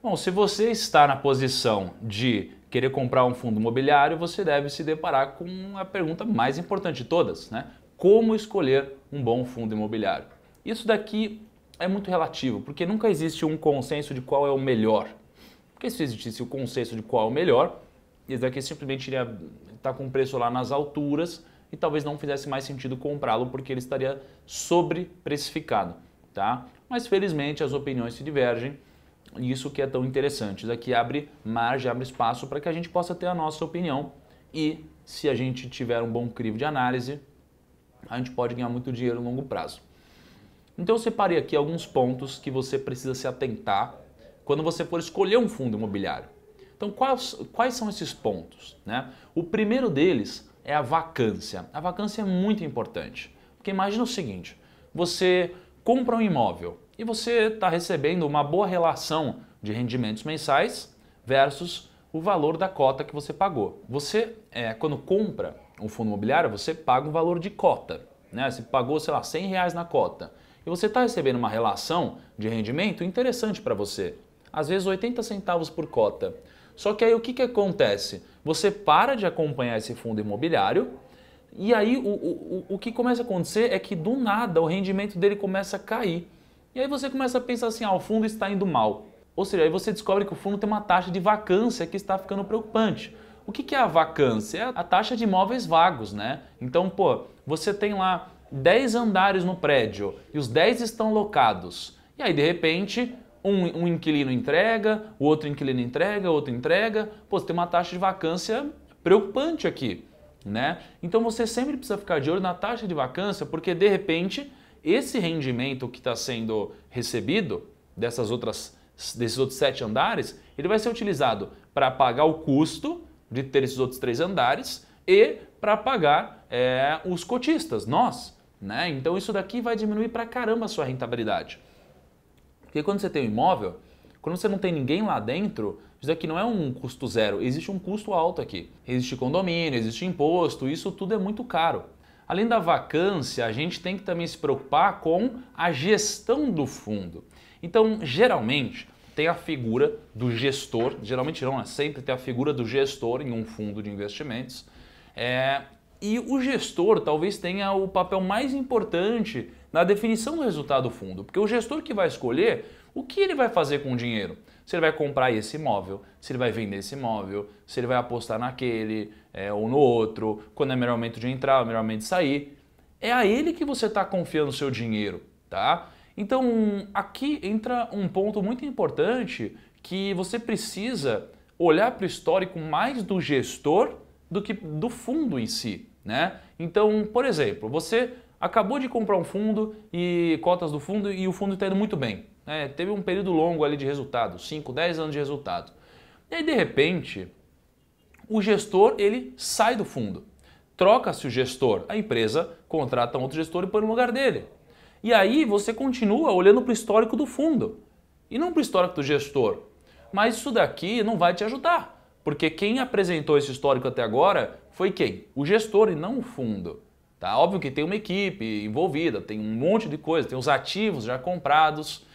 Bom, se você está na posição de querer comprar um fundo imobiliário, você deve se deparar com a pergunta mais importante de todas, né? Como escolher um bom fundo imobiliário? Isso daqui é muito relativo, porque nunca existe um consenso de qual é o melhor. Porque se existisse o consenso de qual é o melhor, esse daqui simplesmente iria estar com o preço lá nas alturas e talvez não fizesse mais sentido comprá-lo porque ele estaria sobreprecificado, tá? Mas felizmente as opiniões se divergem e isso que é tão interessante. Isso aqui abre margem, abre espaço para que a gente possa ter a nossa opinião e se a gente tiver um bom crivo de análise, a gente pode ganhar muito dinheiro no longo prazo. Então eu separei aqui alguns pontos que você precisa se atentar quando você for escolher um fundo imobiliário. Então quais são esses pontos, né? O primeiro deles é a vacância. A vacância é muito importante, porque imagina o seguinte, você compra um imóvel e você está recebendo uma boa relação de rendimentos mensais versus o valor da cota que você pagou. Você, quando compra um fundo imobiliário, você paga um valor de cota, né? Você pagou, sei lá, R$100 na cota e você está recebendo uma relação de rendimento interessante para você. Às vezes 80 centavos por cota. Só que aí o que acontece? Você para de acompanhar esse fundo imobiliário e aí o que começa a acontecer é que do nada o rendimento dele começa a cair. E aí você começa a pensar assim, o fundo está indo mal. Ou seja, aí você descobre que o fundo tem uma taxa de vacância que está ficando preocupante. O que é a vacância? É a taxa de imóveis vagos, né? Então, você tem lá 10 andares no prédio e os 10 estão locados. E aí, de repente, um inquilino entrega, o outro inquilino entrega, o outro entrega. Você tem uma taxa de vacância preocupante aqui, né? Então você sempre precisa ficar de olho na taxa de vacância, porque de repente esse rendimento que está sendo recebido desses outros 7 andares, ele vai ser utilizado para pagar o custo de ter esses outros 3 andares e para pagar os cotistas, nós, né? Então isso daqui vai diminuir pra caramba a sua rentabilidade. Porque quando você tem um imóvel, quando você não tem ninguém lá dentro, isso aqui não é um custo zero, existe um custo alto aqui. Existe condomínio, existe imposto, isso tudo é muito caro. Além da vacância, a gente tem que também se preocupar com a gestão do fundo. Então, geralmente, tem a figura do gestor, geralmente não, sempre tem a figura do gestor em um fundo de investimentos. E o gestor talvez tenha o papel mais importante na definição do resultado do fundo, porque o gestor que vai escolher o que ele vai fazer com o dinheiro. Se ele vai comprar esse imóvel, se ele vai vender esse imóvel, se ele vai apostar naquele ou no outro, quando é melhor momento de entrar, melhor momento de sair. É a ele que você está confiando o seu dinheiro, tá? Então aqui entra um ponto muito importante que você precisa olhar para o histórico mais do gestor do que do fundo em si, né? Então, por exemplo, você acabou de comprar um fundo e cotas do fundo e o fundo está indo muito bem. Teve um período longo ali de resultado, 5, 10 anos de resultado. E aí, de repente, o gestor ele sai do fundo. Troca-se o gestor, a empresa contrata um outro gestor e põe no lugar dele. E aí você continua olhando para o histórico do fundo e não para o histórico do gestor. Mas isso daqui não vai te ajudar, porque quem apresentou esse histórico até agora foi quem? O gestor e não o fundo. Tá? Óbvio que tem uma equipe envolvida, tem um monte de coisa, tem os ativos já comprados,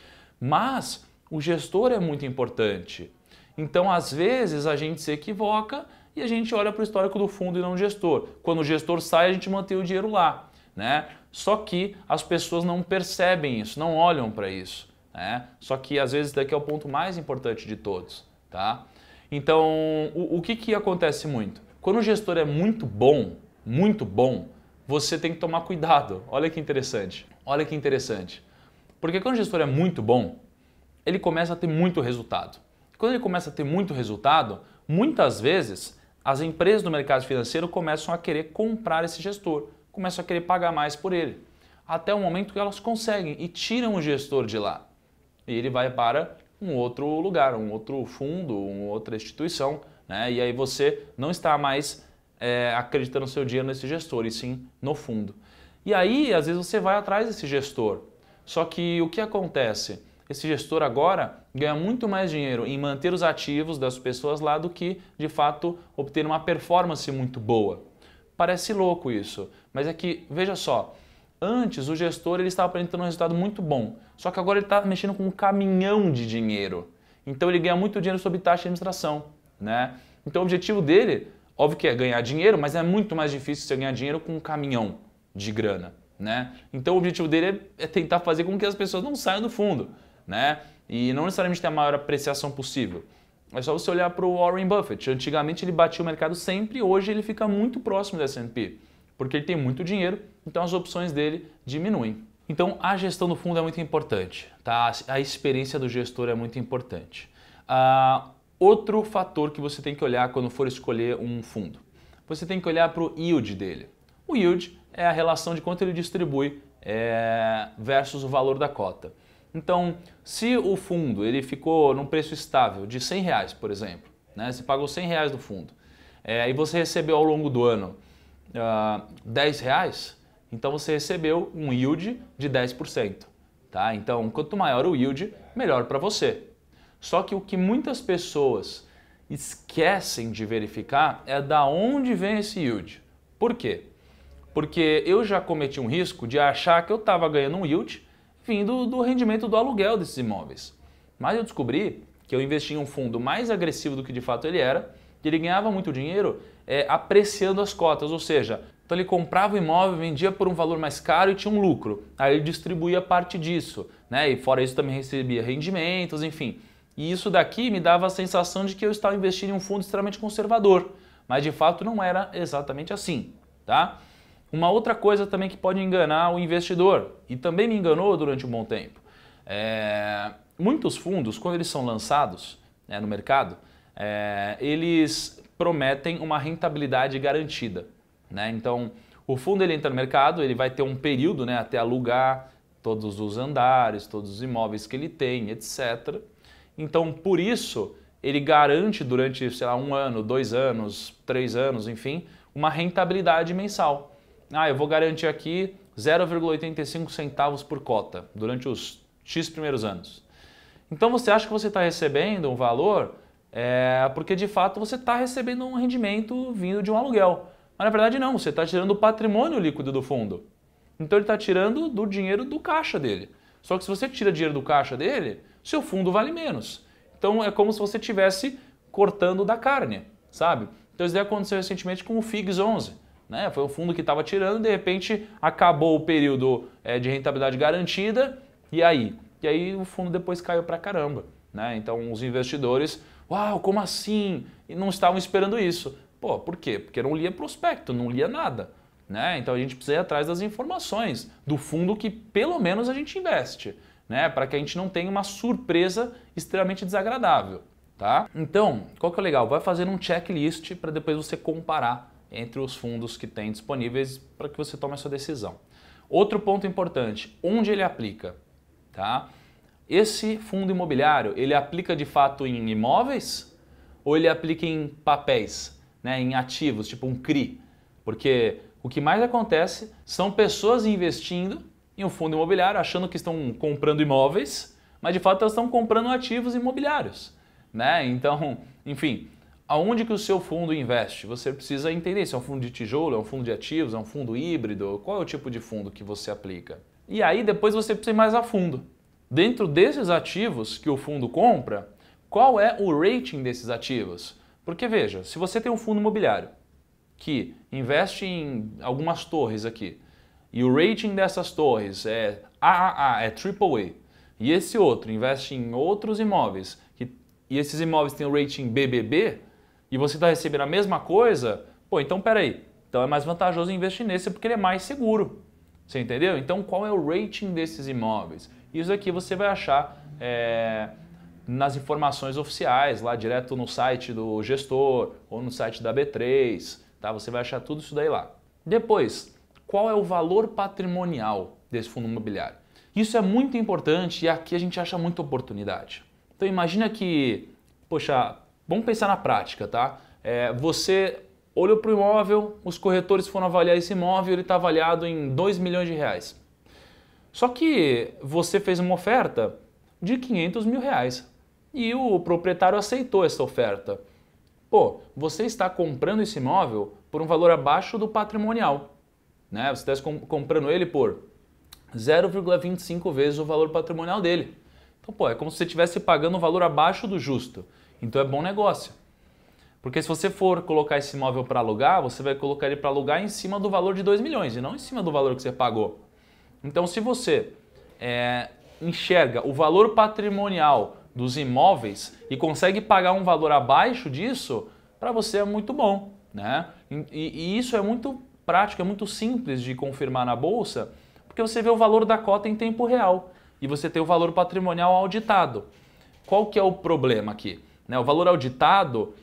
mas o gestor é muito importante. Então, às vezes, a gente se equivoca e a gente olha para o histórico do fundo e não o gestor. Quando o gestor sai, a gente mantém o dinheiro lá, né? Só que as pessoas não percebem isso, não olham para isso, né? Só que, às vezes, daqui é o ponto mais importante de todos, tá? Então, o que acontece muito? Quando o gestor é muito bom, você tem que tomar cuidado. Olha que interessante. Olha que interessante. Porque quando o gestor é muito bom, ele começa a ter muito resultado. Quando ele começa a ter muito resultado, muitas vezes as empresas do mercado financeiro começam a querer comprar esse gestor, começam a querer pagar mais por ele. Até o momento que elas conseguem e tiram o gestor de lá. E ele vai para um outro lugar, um outro fundo, uma outra instituição, né? E aí você não está mais acreditando o seu dinheiro nesse gestor, e sim no fundo. E aí, às vezes, você vai atrás desse gestor. Só que o que acontece? Esse gestor agora ganha muito mais dinheiro em manter os ativos das pessoas lá do que, de fato, obter uma performance muito boa. Parece louco isso, mas é que, veja só, antes o gestor ele estava apresentando um resultado muito bom, só que agora ele está mexendo com um caminhão de dinheiro. Então ele ganha muito dinheiro sobre taxa de administração, né? Então o objetivo dele, óbvio que é ganhar dinheiro, mas é muito mais difícil você ganhar dinheiro com um caminhão de grana, né? Então o objetivo dele é tentar fazer com que as pessoas não saiam do fundo, né? E não necessariamente ter a maior apreciação possível. É só você olhar para o Warren Buffett. Antigamente ele batia o mercado sempre, hoje ele fica muito próximo do S&P, porque ele tem muito dinheiro, então as opções dele diminuem. Então a gestão do fundo é muito importante, tá? A experiência do gestor é muito importante. Outro fator que você tem que olhar quando for escolher um fundo, você tem que olhar para o yield dele. O yield é a relação de quanto ele distribui versus o valor da cota. Então, se o fundo ele ficou num preço estável de R$100, por exemplo, né? Você pagou R$100 do fundo e você recebeu ao longo do ano R$10, então você recebeu um yield de 10%. Tá? Então, quanto maior o yield, melhor para você. Só que o que muitas pessoas esquecem de verificar é da onde vem esse yield. Por quê? Porque eu já cometi um risco de achar que eu estava ganhando um yield vindo do rendimento do aluguel desses imóveis. Mas eu descobri que eu investi em um fundo mais agressivo do que de fato ele era, e ele ganhava muito dinheiro apreciando as cotas, ou seja, então ele comprava o imóvel, vendia por um valor mais caro e tinha um lucro. Aí ele distribuía parte disso, né? E fora isso também recebia rendimentos, enfim. E isso daqui me dava a sensação de que eu estava investindo em um fundo extremamente conservador, mas de fato não era exatamente assim, tá? Uma outra coisa também que pode enganar o investidor, e também me enganou durante um bom tempo, muitos fundos, quando eles são lançados no mercado, eles prometem uma rentabilidade garantida, né? Então, o fundo ele entra no mercado, ele vai ter um período, né, até alugar todos os andares, todos os imóveis que ele tem, etc. Então, por isso, ele garante durante, sei lá, 1 ano, 2 anos, 3 anos, enfim, uma rentabilidade mensal. Eu vou garantir aqui 0,85 centavos por cota durante os X primeiros anos. Então você acha que você está recebendo um valor porque de fato você está recebendo um rendimento vindo de um aluguel. Mas na verdade não, você está tirando o patrimônio líquido do fundo. Então ele está tirando do dinheiro do caixa dele. Só que se você tira dinheiro do caixa dele, seu fundo vale menos. Então é como se você estivesse cortando da carne, sabe? Então isso aconteceu recentemente com o FIGS 11. Né? Foi um fundo que estava tirando e de repente acabou o período de rentabilidade garantida e aí o fundo depois caiu pra caramba. Né? Então os investidores, uau, como assim? E não estavam esperando isso. Pô, por quê? Porque não lia prospecto, não lia nada. Né? Então a gente precisa ir atrás das informações do fundo que pelo menos a gente investe, né? Para que a gente não tenha uma surpresa extremamente desagradável. Tá? Então, qual que é o legal? Vai fazendo um checklist para depois você comparar entre os fundos que tem disponíveis para que você tome a sua decisão. Outro ponto importante, onde ele aplica? Tá? Esse fundo imobiliário, ele aplica de fato em imóveis ou ele aplica em papéis, né, em ativos, tipo um CRI? Porque o que mais acontece são pessoas investindo em um fundo imobiliário achando que estão comprando imóveis, mas de fato elas estão comprando ativos imobiliários. Né? Então, enfim, aonde que o seu fundo investe? Você precisa entender se é um fundo de tijolo, é um fundo de ativos, é um fundo híbrido, qual é o tipo de fundo que você aplica? E aí depois você precisa ir mais a fundo. Dentro desses ativos que o fundo compra, qual é o rating desses ativos? Porque veja, se você tem um fundo imobiliário que investe em algumas torres aqui, e o rating dessas torres é AAA, é AAA, e esse outro investe em outros imóveis, e esses imóveis têm o rating BBB, e você está recebendo a mesma coisa, pô, então peraí, então é mais vantajoso investir nesse porque ele é mais seguro. Você entendeu? Então qual é o rating desses imóveis? Isso aqui você vai achar nas informações oficiais, lá direto no site do gestor ou no site da B3, tá? Você vai achar tudo isso daí lá. Depois, qual é o valor patrimonial desse fundo imobiliário? Isso é muito importante e aqui a gente acha muita oportunidade. Então imagina que, poxa, vamos pensar na prática, tá? Você olhou para o imóvel, os corretores foram avaliar esse imóvel, ele está avaliado em R$2 milhões. Só que você fez uma oferta de R$500 mil e o proprietário aceitou essa oferta. Pô, você está comprando esse imóvel por um valor abaixo do patrimonial, né? Você está comprando ele por 0,25 vezes o valor patrimonial dele. Então, pô, é como se você estivesse pagando um valor abaixo do justo. Então é bom negócio. Porque se você for colocar esse imóvel para alugar, você vai colocar ele para alugar em cima do valor de 2 milhões e não em cima do valor que você pagou. Então, se você enxerga o valor patrimonial dos imóveis e consegue pagar um valor abaixo disso, para você é muito bom, né? E isso é muito prático, é muito simples de confirmar na bolsa, porque você vê o valor da cota em tempo real e você tem o valor patrimonial auditado. Qual que é o problema aqui? O valor auditado,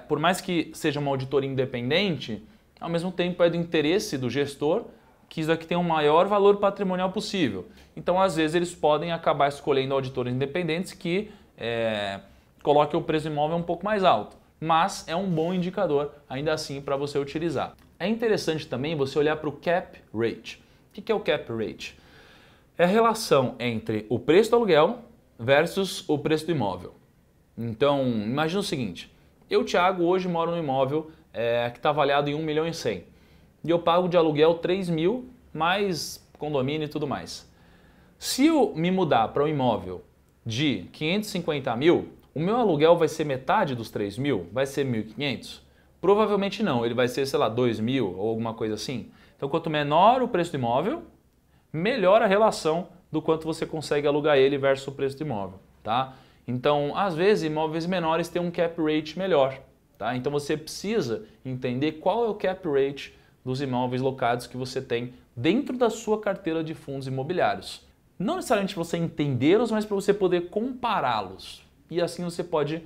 por mais que seja uma auditoria independente, ao mesmo tempo é do interesse do gestor que isso aqui tem um maior valor patrimonial possível. Então, às vezes, eles podem acabar escolhendo auditores independentes que coloquem o preço do imóvel um pouco mais alto. Mas é um bom indicador, ainda assim, para você utilizar. É interessante também você olhar para o cap rate. O que é o cap rate? É a relação entre o preço do aluguel versus o preço do imóvel. Então, imagina o seguinte, eu, Thiago, hoje moro no imóvel que está avaliado em 1 milhão e 100. E eu pago de aluguel 3 mil, mais condomínio e tudo mais. Se eu me mudar para um imóvel de 550 mil, o meu aluguel vai ser metade dos 3 mil? Vai ser 1.500? Provavelmente não, ele vai ser, sei lá, 2 mil ou alguma coisa assim. Então, quanto menor o preço do imóvel, melhor a relação do quanto você consegue alugar ele versus o preço do imóvel, tá? Então, às vezes, imóveis menores têm um cap rate melhor, tá? Então, você precisa entender qual é o cap rate dos imóveis locados que você tem dentro da sua carteira de fundos imobiliários. Não necessariamente para você entendê-los, mas para você poder compará-los. E assim você pode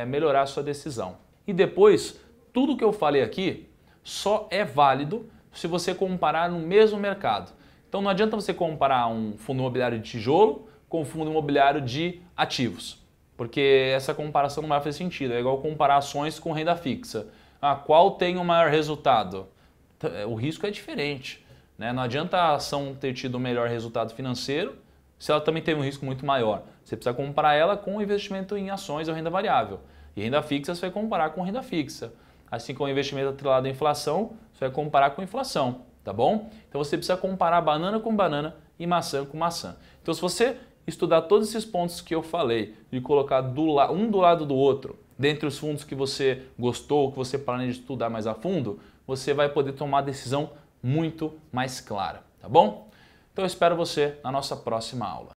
melhorar a sua decisão. E depois, tudo que eu falei aqui só é válido se você comparar no mesmo mercado. Então não adianta você comparar um fundo imobiliário de tijolo com um fundo imobiliário de ativos, porque essa comparação não vai fazer sentido. É igual comparar ações com renda fixa. Qual tem o maior resultado? O risco é diferente, né? Não adianta a ação ter tido o melhor resultado financeiro se ela também tem um risco muito maior. Você precisa comparar ela com o investimento em ações ou renda variável. E renda fixa você vai comparar com renda fixa. Assim como o investimento atrelado à inflação, você vai comparar com inflação, tá bom? Então você precisa comparar banana com banana e maçã com maçã. Então se você estudar todos esses pontos que eu falei e colocar um do lado do outro, dentre os fundos que você gostou, que você planeja estudar mais a fundo, você vai poder tomar uma decisão muito mais clara, tá bom? Então eu espero você na nossa próxima aula.